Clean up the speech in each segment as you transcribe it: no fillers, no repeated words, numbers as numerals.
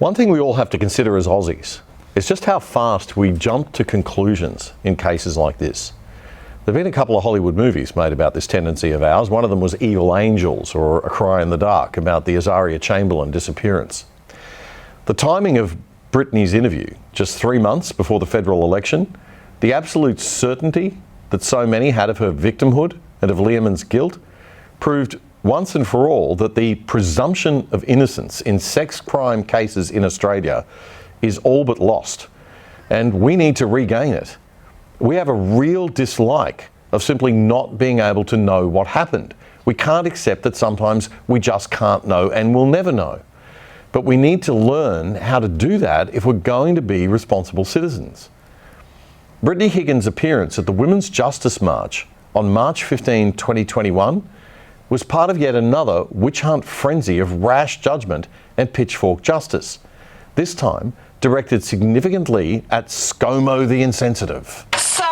One thing we all have to consider as Aussies is just how fast we jump to conclusions in cases like this. There have been a couple of Hollywood movies made about this tendency of ours. One of them was Evil Angels, or A Cry in the Dark, about the Azaria Chamberlain disappearance. The timing of Brittany's interview, just 3 months before the federal election, the absolute certainty that so many had of her victimhood and of Learmonth's guilt, proved once and for all that the presumption of innocence in sex crime cases in Australia is all but lost, and we need to regain it. We have a real dislike of simply not being able to know what happened. We can't accept that sometimes we just can't know and we'll never know. But we need to learn how to do that if we're going to be responsible citizens. Brittany Higgins' appearance at the Women's Justice March on March 15, 2021 was part of yet another witch hunt frenzy of rash judgment and pitchfork justice, this time directed significantly at ScoMo the insensitive. So,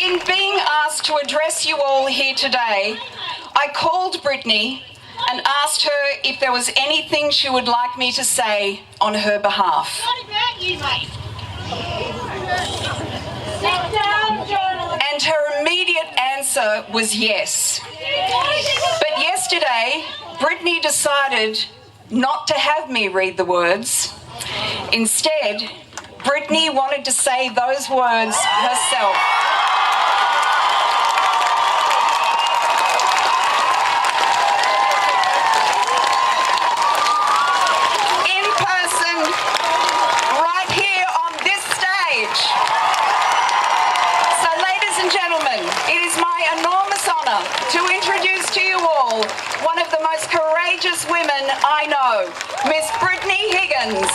in being asked to address you all here today, I called Brittany and asked her if there was anything she would like me to say on her behalf. What about you, mate? And her immediate answer was yes. But yesterday, Brittany decided not to have me read the words. Instead, Brittany wanted to say those words herself. In person, right here on this stage. So, ladies and gentlemen, it is my enormous honour to introduce to you all one of the most courageous women I know, Miss Brittany Higgins.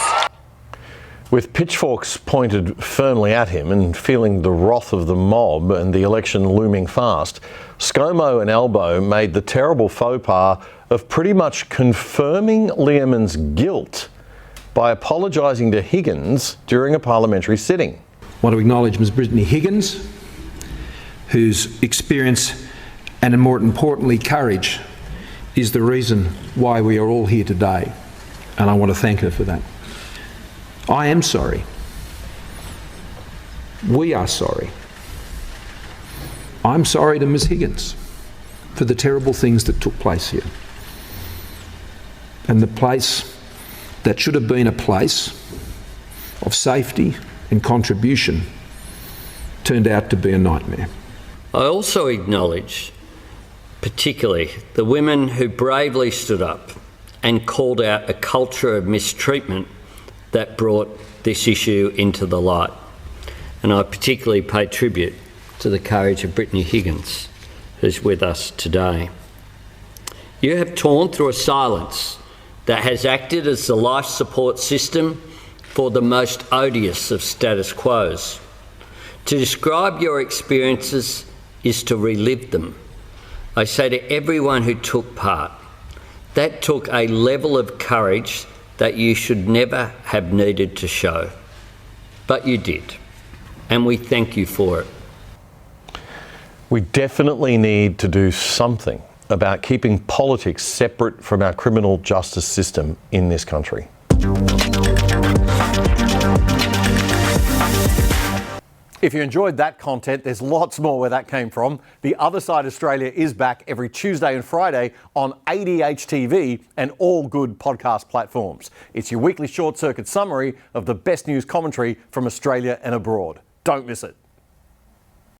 With pitchforks pointed firmly at him and feeling the wrath of the mob and the election looming fast, ScoMo and Elbow made the terrible faux pas of pretty much confirming Learmonth's guilt by apologising to Higgins during a parliamentary sitting. I want to acknowledge Ms Brittany Higgins, whose experience and, more importantly, courage is the reason why we are all here today, and I want to thank her for that. I am sorry. We are sorry. I'm sorry to Ms Higgins for the terrible things that took place here. And the place that should have been a place of safety and contribution turned out to be a nightmare. I also acknowledge particularly the women who bravely stood up and called out a culture of mistreatment that brought this issue into the light. And I particularly pay tribute to the courage of Brittany Higgins, who's with us today. You have torn through a silence that has acted as the life support system for the most odious of status quos. To describe your experiences is to relive them. I say to everyone who took part, that took a level of courage that you should never have needed to show. But you did, and we thank you for it. We definitely need to do something about keeping politics separate from our criminal justice system in this country. If you enjoyed that content, there's lots more where that came from. The Other Side Australia is back every Tuesday and Friday on ADH TV and all good podcast platforms. It's your weekly short circuit summary of the best news commentary from Australia and abroad. Don't miss it.